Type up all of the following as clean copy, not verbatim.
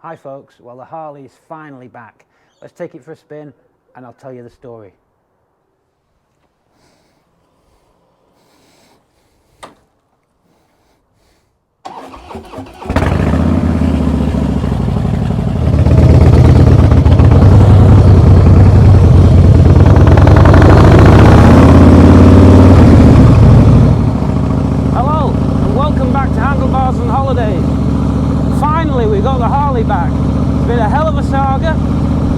Hi folks, well the Harley is finally back. Let's take it for a spin and I'll tell you the story. Hello and welcome back to Handlebars and Holidays. Finally we got the Harley back. It's been a hell of a saga,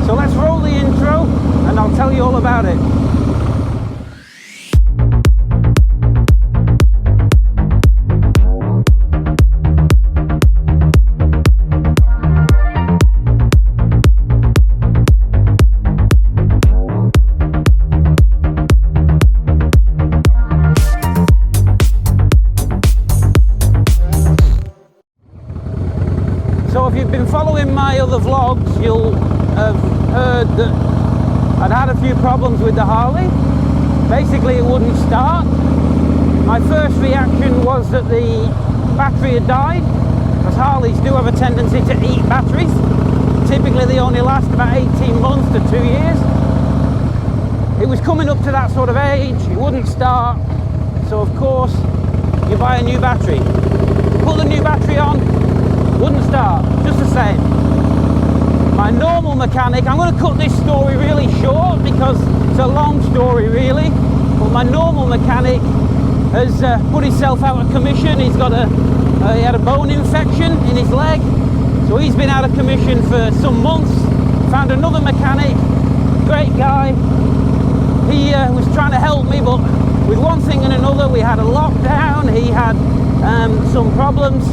so let's roll the intro and I'll tell you all about it. So if you've been following my other vlogs, you'll have heard that I'd had a few problems with the Harley. Basically it wouldn't start. My first reaction was that the battery had died, because Harleys do have a tendency to eat batteries. Typically they only last about 18 months to 2 years. It was coming up to that sort of age, it wouldn't start, so of course you buy a new battery. Put the new battery on, wouldn't start, just the same. My normal mechanic, I'm going to cut this story really short because it's a long story really, but my normal mechanic has put himself out of commission. He had a bone infection in his leg, so he's been out of commission for some months. Found another mechanic, great guy. He was trying to help me, but with one thing and another, we had a lockdown, he had some problems.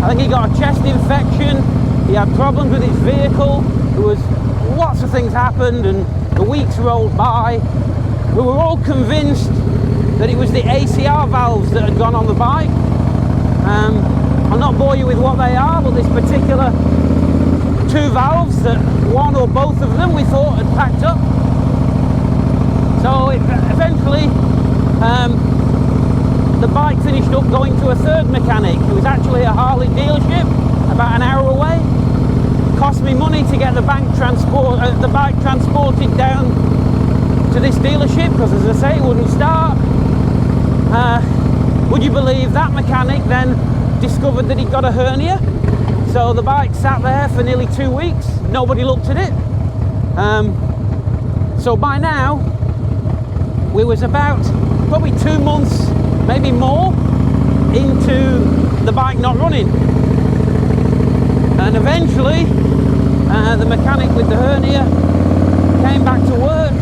I think he got a chest infection, he had problems with his vehicle, there was lots of things happened and the weeks rolled by. We were all convinced that it was the ACR valves that had gone on the bike. I'll not bore you with what they are, but this particular two valves, that one or both of them we thought had packed up. So eventually the bike finished up going to a third mechanic. It was actually a Harley dealership about an hour away. Cost me money to get the bike transported down to this dealership because, as I say, it wouldn't start. Would you believe that mechanic then discovered that he'd got a hernia? So the bike sat there for nearly 2 weeks. Nobody looked at it. So by now we was about probably 2 months, maybe more, into the bike not running. And eventually the mechanic with the hernia came back to work.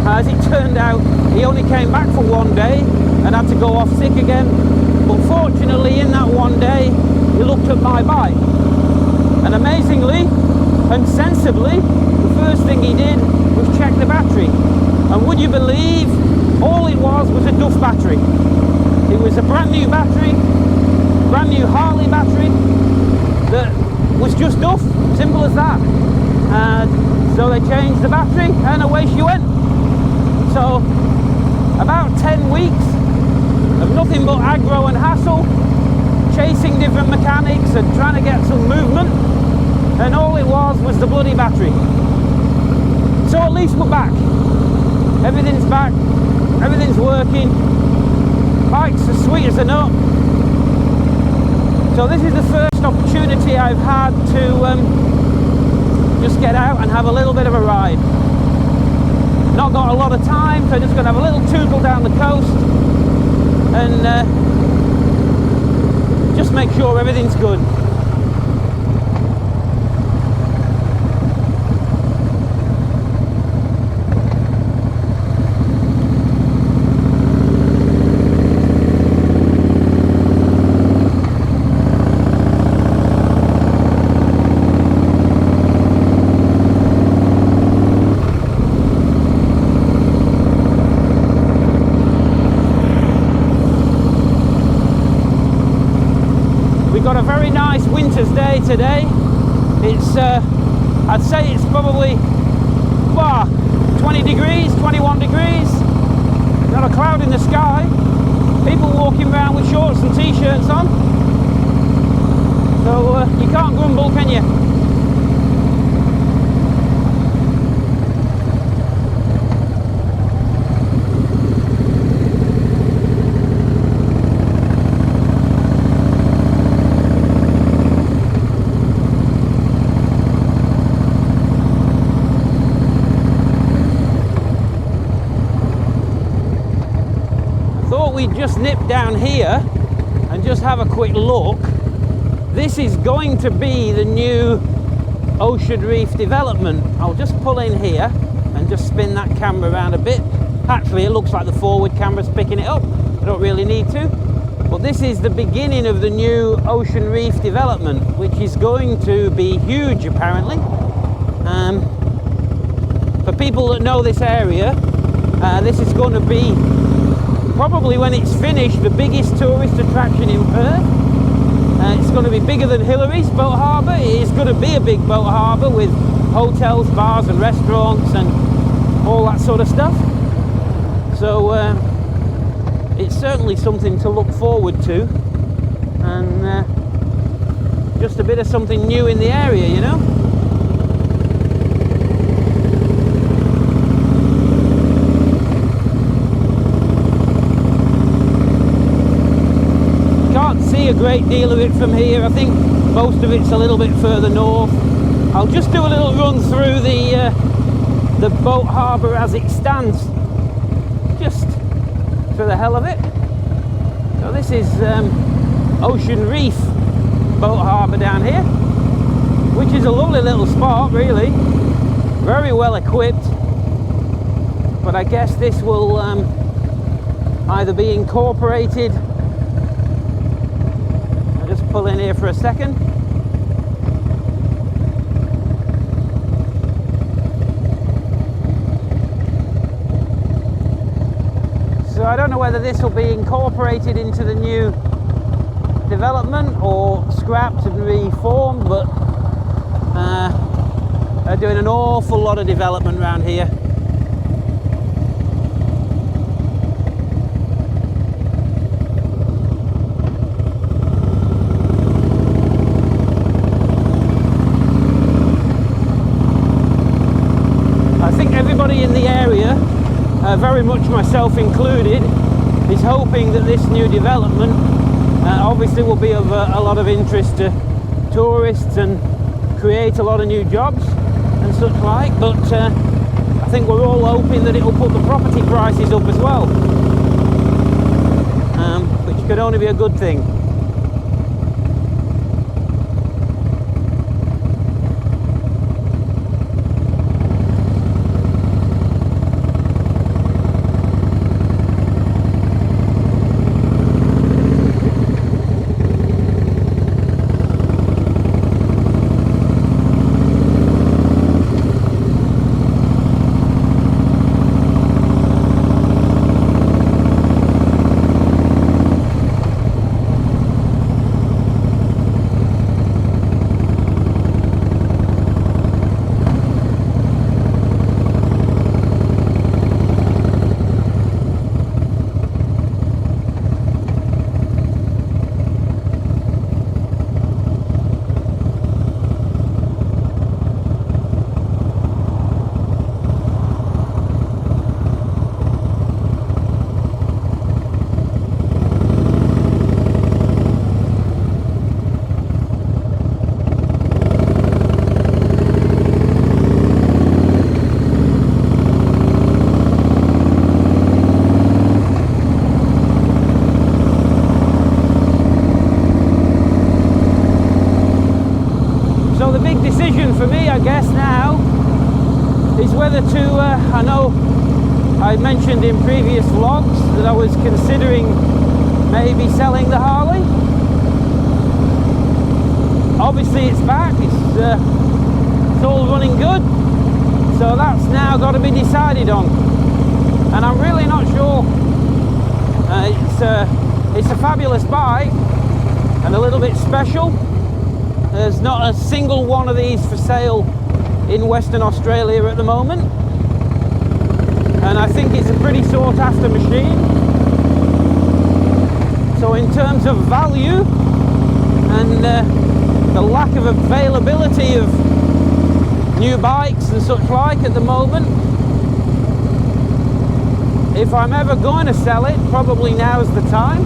As it turned out, he only came back for 1 day and had to go off sick again. But fortunately in that 1 day he looked at my bike, and amazingly and sensibly the first thing he did was check the battery. And would you believe, all it was a duff battery. It was a brand new battery, brand new Harley battery that was just duff, simple as that. So they changed the battery and away she went. So about 10 weeks of nothing but aggro and hassle, chasing different mechanics and trying to get some movement, and all it was the bloody battery. So at least we're back. Everything's back, everything's working, bike's as sweet as a nut. So this is the first opportunity I've had to just get out and have a little bit of a ride. Not got a lot of time, so just going to have a little tootle down the coast and just make sure everything's good. Got a very nice winter's day today. It's I'd say it's probably 20 degrees, 21 degrees, not a cloud in the sky, people walking around with shorts and t-shirts on. So you can't grumble, can you? We'd just nip down here and just have a quick look. This is going to be the new Ocean Reef development. I'll just pull in here and just spin that camera around a bit. Actually, it looks like the forward camera's picking it up. I don't really need to. But this is the beginning of the new Ocean Reef development, which is going to be huge apparently. For people that know this area, this is going to be probably, when it's finished, the biggest tourist attraction in Perth. It's going to be bigger than Hillary's boat harbour. It is going to be a big boat harbour with hotels, bars and restaurants and all that sort of stuff. So it's certainly something to look forward to, and just a bit of something new in the area, you know. See a great deal of it from here. I think most of it's a little bit further north. I'll just do a little run through the boat harbour as it stands, just for the hell of it. So this is Ocean Reef boat harbour down here, which is a lovely little spot, really, very well equipped. But I guess this will either be incorporated. Pull in here for a second. So I don't know whether this will be incorporated into the new development or scrapped and reformed, but they're doing an awful lot of development around here. Everybody in the area, very much myself included, is hoping that this new development obviously will be of a lot of interest to tourists and create a lot of new jobs and such like, but I think we're all hoping that it will put the property prices up as well, which could only be a good thing. For me, I guess now, is whether to, I know I mentioned in previous vlogs that I was considering maybe selling the Harley. Obviously it's back, it's all running good, so that's now got to be decided on, and I'm really not sure. It's a fabulous bike and a little bit special. There's not a single one of these for sale in Western Australia at the moment, and I think it's a pretty sought after machine. So in terms of value and the lack of availability of new bikes and such like at the moment. If I'm ever going to sell it, probably now's the time.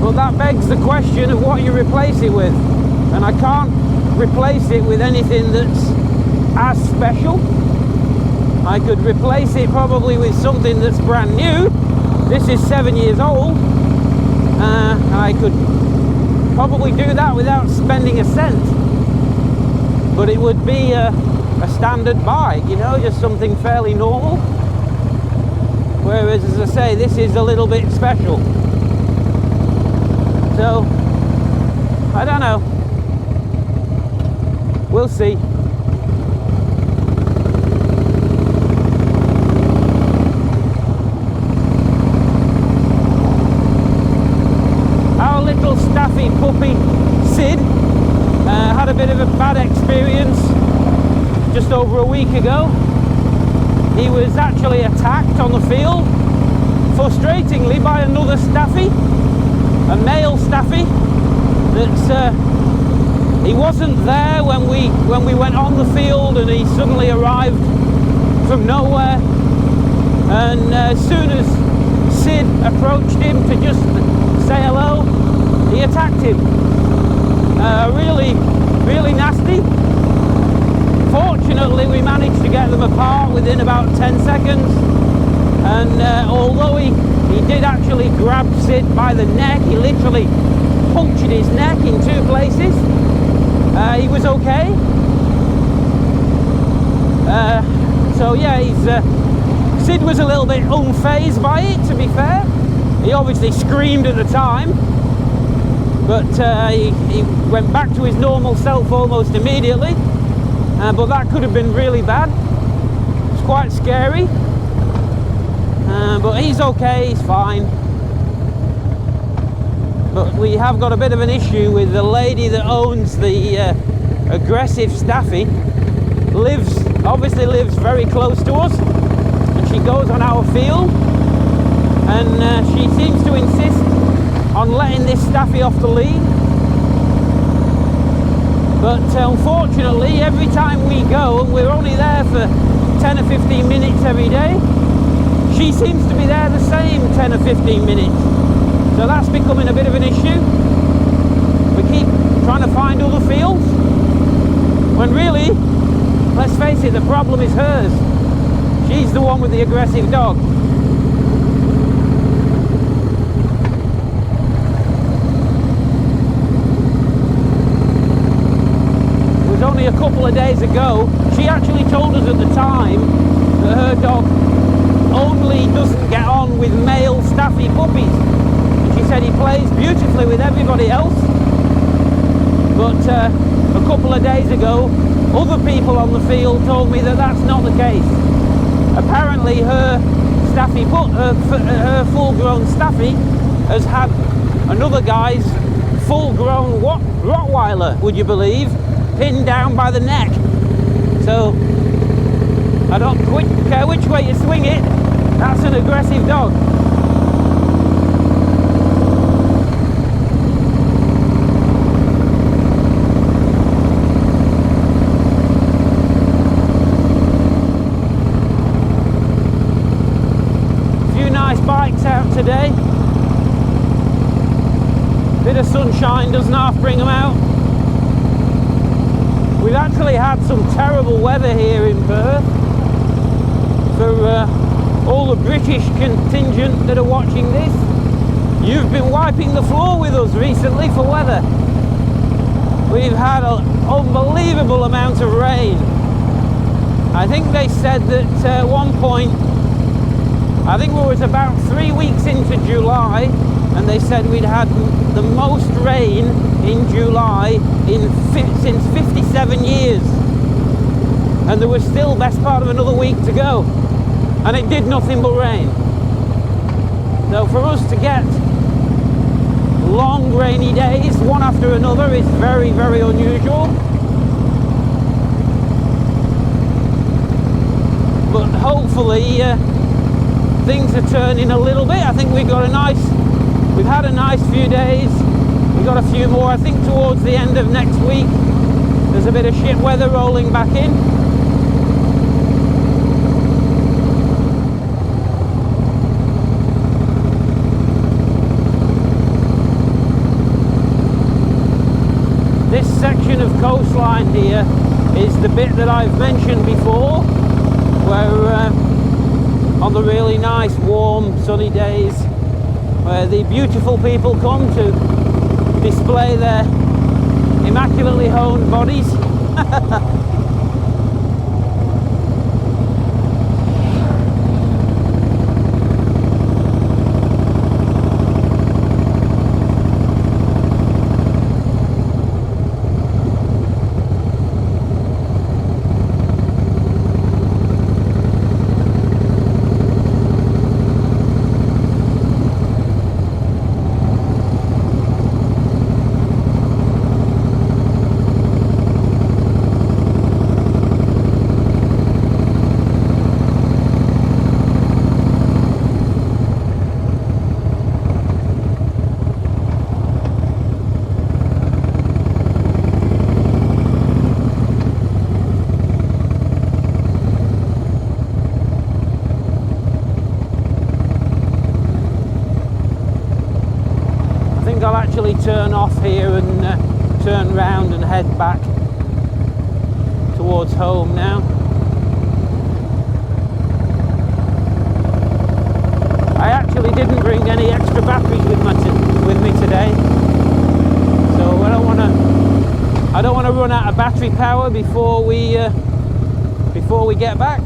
But that begs the question of what you replace it with. And I can't replace it with anything that's as special. I could replace it probably with something that's brand new. This is 7 years old. I could probably do that without spending a cent. But it would be a standard bike, you know, just something fairly normal. Whereas, as I say, this is a little bit special. So, I don't know. We'll see. Our little staffy puppy, Sid, had a bit of a bad experience just over a week ago. He was actually attacked on the field, frustratingly, by another staffy, a male staffy. He wasn't there when we went on the field, and he suddenly arrived from nowhere. And as soon as Sid approached him to just say hello, he attacked him. Really, really nasty. Fortunately, we managed to get them apart within about 10 seconds. And although he did actually grab Sid by the neck, he literally punctured his neck in 2 places. He was okay. So yeah, Sid was a little bit unfazed by it, to be fair. He obviously screamed at the time, but he went back to his normal self almost immediately. But that could have been really bad. It's quite scary. But he's okay, he's fine. But we have got a bit of an issue with the lady that owns the aggressive staffy. Obviously lives very close to us, and she goes on our field, and she seems to insist on letting this staffy off the lead. But unfortunately, every time we go, and we're only there for 10 or 15 minutes every day, she seems to be there the same 10 or 15 minutes. So that's becoming a bit of an issue. We keep trying to find other fields, when really, let's face it, the problem is hers. She's the one with the aggressive dog. It was only a couple of days ago, she actually told us at the time that her dog only doesn't get on with male staffy puppies. She said he plays beautifully with everybody else. But a couple of days ago, other people on the field told me that that's not the case. Apparently her staffy, her full-grown staffy has had another guy's full-grown Rottweiler, would you believe, pinned down by the neck. So I don't care which way you swing it, that's an aggressive dog. Bikes out today. Bit of sunshine doesn't half bring them out. We've actually had some terrible weather here in Perth. For all the British contingent that are watching this, you've been wiping the floor with us recently for weather. We've had an unbelievable amount of rain. I think they said that at one point, I think we was about 3 weeks into July, and they said we'd had the most rain in July since 57 years. And there was still best part of another week to go. And it did nothing but rain. So for us to get long rainy days, one after another, is very, very unusual. But hopefully, things are turning a little bit. I think we've we've had a nice few days. We've got a few more. I think towards the end of next week there's a bit of shit weather rolling back in. This section of coastline here is the bit that I've mentioned before, where on the really nice warm sunny days where the beautiful people come to display their immaculately honed bodies. I'll actually turn off here and turn round and head back towards home now. I actually didn't bring any extra batteries with me today, so I don't want to run out of battery power before we get back.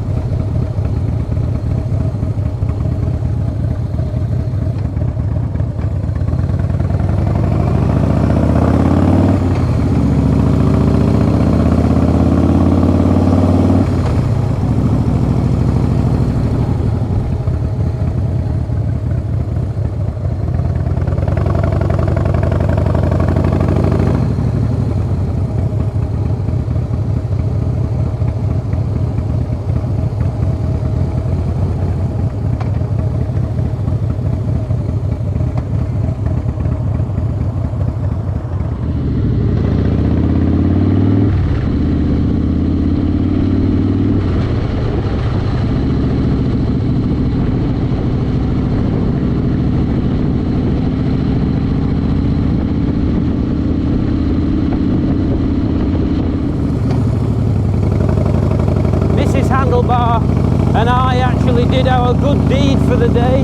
And I actually did our good deed for the day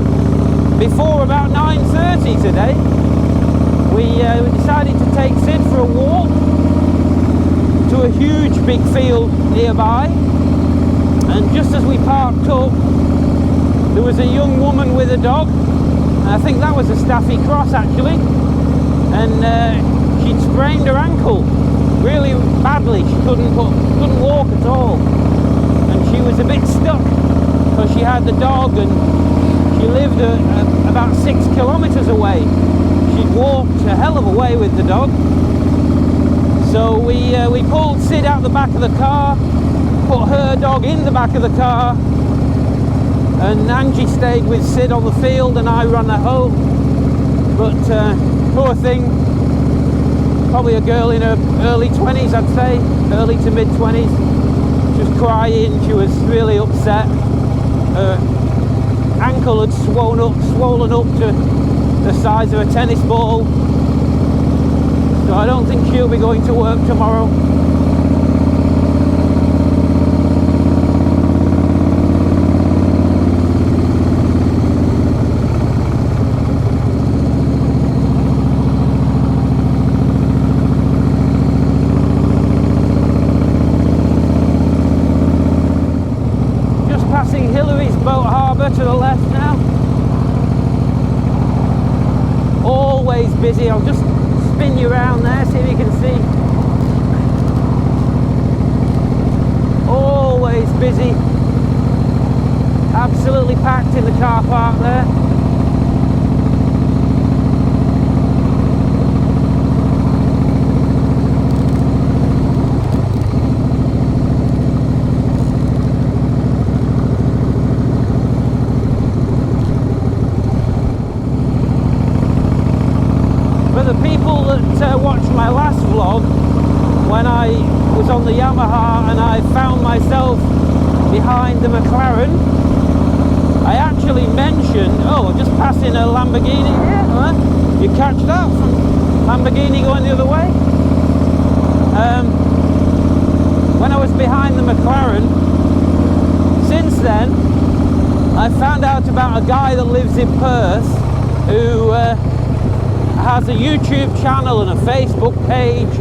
before about 9:30 today. We decided to take Sid for a walk to a huge big field nearby, and just as we parked up there was a young woman with a dog, and I think that was a Staffy Cross actually, and she'd sprained her ankle really badly. She couldn't walk at all. She was a bit stuck because she had the dog and she lived about 6 kilometers away. She'd walked a hell of a way with the dog. So we pulled Sid out the back of the car, put her dog in the back of the car, and Angie stayed with Sid on the field and I ran her home. But poor thing, probably a girl in her early 20s, I'd say, early to mid 20s. She was crying, she was really upset. Her ankle had swollen up to the size of a tennis ball. So I don't think she'll be going to work tomorrow. To the left now. Always busy. I'll just spin you around there, see if you can see. Always busy. Absolutely packed in the car park there. my last vlog, when I was on the Yamaha and I found myself behind the McLaren, I actually mentioned, oh, I'm just passing a Lamborghini here, huh? You catch that from Lamborghini going the other way? When I was behind the McLaren, since then, I found out about a guy that lives in Perth who has a YouTube channel and a Facebook page,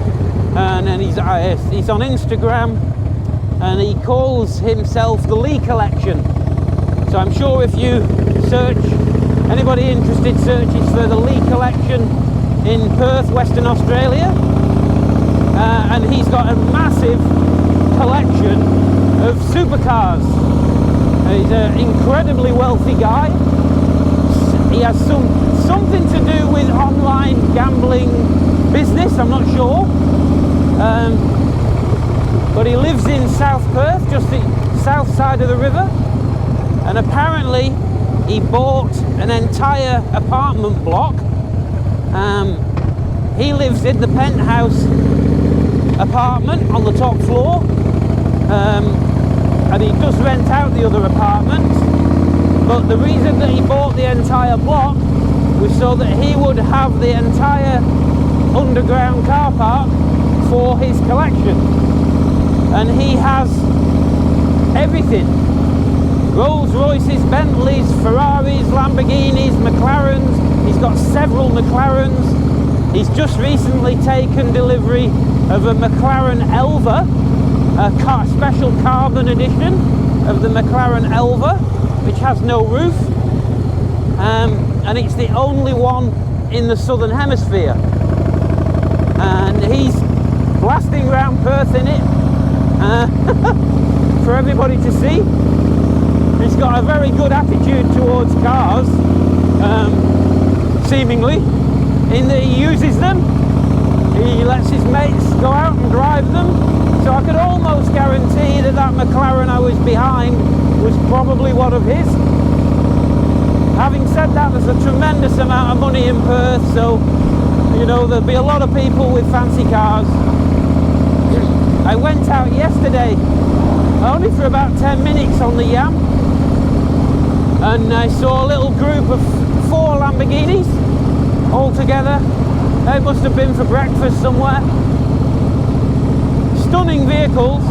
and he's on Instagram, and he calls himself the Lee Collection. So I'm sure if you search, anybody interested searches for the Lee Collection in Perth, Western Australia, and he's got a massive collection of supercars. He's an incredibly wealthy guy. He has something to do with online gambling business, I'm not sure. But he lives in South Perth, just the south side of the river. And apparently he bought an entire apartment block. He lives in the penthouse apartment on the top floor. And he does rent out the other apartments, but the reason that he bought the entire block was so that he would have the entire underground car park for his collection. And he has everything: Rolls Royces, Bentleys, Ferraris, Lamborghinis, McLarens. He's got several McLarens. He's just recently taken delivery of a McLaren Elva, a special carbon edition of the McLaren Elva, which has no roof, and it's the only one in the southern hemisphere, and he's blasting around Perth in it for everybody to see. He's got a very good attitude towards cars, seemingly, in that he uses them, he lets his mates go out and drive them. So I could almost guarantee that that McLaren I was behind was probably one of his. Having said that, there's a tremendous amount of money in Perth, so, you know, there'll be a lot of people with fancy cars. I went out yesterday, only for about 10 minutes on the Yam, and I saw a little group of 4 Lamborghinis all together. They must have been for breakfast somewhere. Stunning vehicles.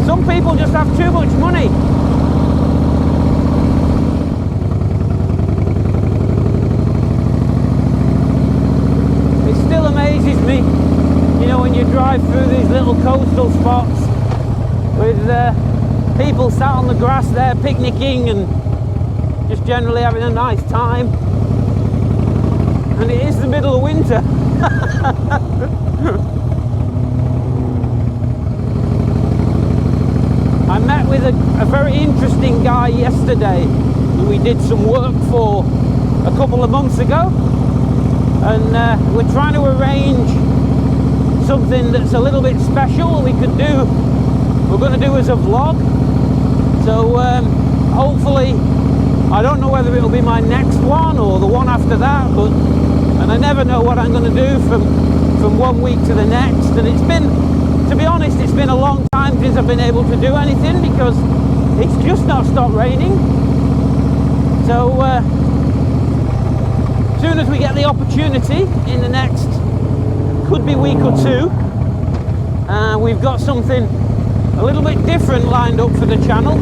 Some people just have too much money. It still amazes me, you know, when you drive through these little coastal spots with people sat on the grass there picnicking and just generally having a nice time. And it is the middle of winter. I met with a very interesting guy yesterday who we did some work for a couple of months ago, and we're trying to arrange something that's a little bit special we could do. We're going to do as a vlog, so hopefully, I don't know whether it'll be my next one or the one after that, and I never know what I'm going to do from one week to the next. And it's been, to be honest, it's been a long time since I've been able to do anything because it's just not stopped raining. So as soon as we get the opportunity in the next, could be week or two, we've got something a little bit different lined up for the channel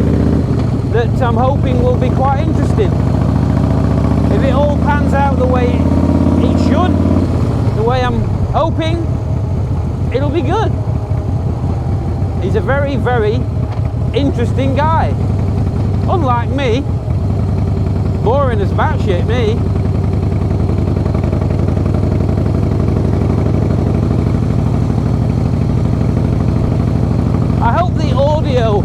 that I'm hoping will be quite interesting. If it all pans out the way it should, the way I'm hoping, it'll be good. He's a very, very interesting guy. Unlike me, boring as batshit me. I hope the audio,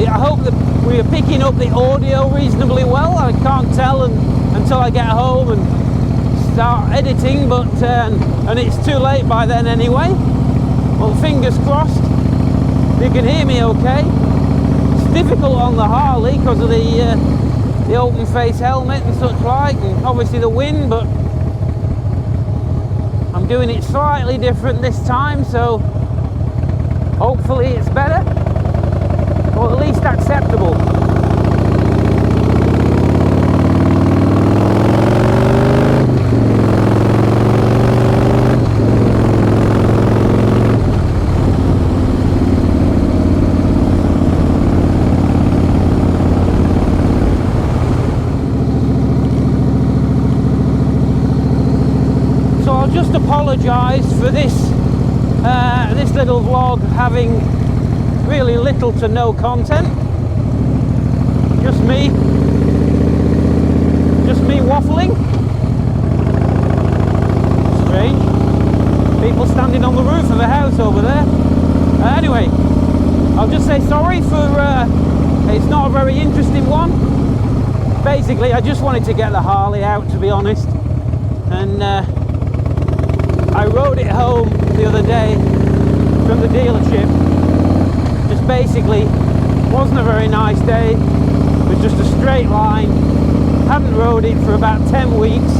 I hope that we are picking up the audio reasonably well. I can't tell until I get home and start editing, but and it's too late by then anyway. Well, fingers crossed you can hear me okay. It's difficult on the Harley because of the open face helmet and such like, and obviously the wind, but I'm doing it slightly different this time, so hopefully it's better, or at least acceptable. Just apologise for this this little vlog having really little to no content. Just me waffling. Strange. People standing on the roof of a house over there. Anyway, I'll just say sorry for it's not a very interesting one. Basically, I just wanted to get the Harley out, to be honest, and I rode it home the other day from the dealership. Just basically wasn't a very nice day. It was just a straight line. Hadn't rode it for about 10 weeks.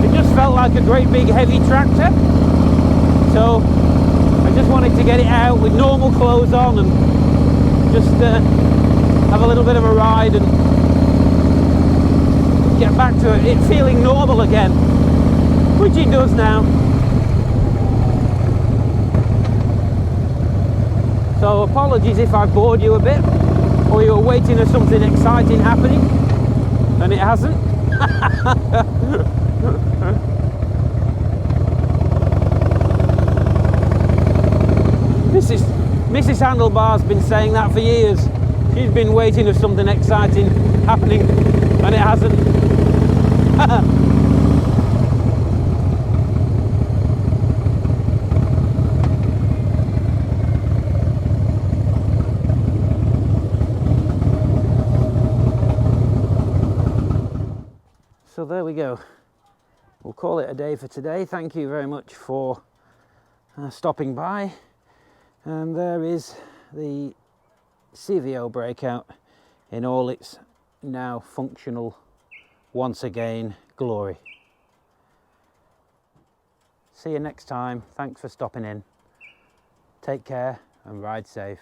It just felt like a great big heavy tractor. So I just wanted to get it out with normal clothes on and just have a little bit of a ride and get back to it feeling normal again, which it does now. So apologies if I bored you a bit, or you were waiting for something exciting happening, and it hasn't. Mrs. Handlebar's been saying that for years. She's been waiting for something exciting happening, and it hasn't. So there we go. We'll call it a day for today. Thank you very much for stopping by. And there is the CVO breakout in all its now functional, once again, glory. See you next time. Thanks for stopping in. Take care and ride safe.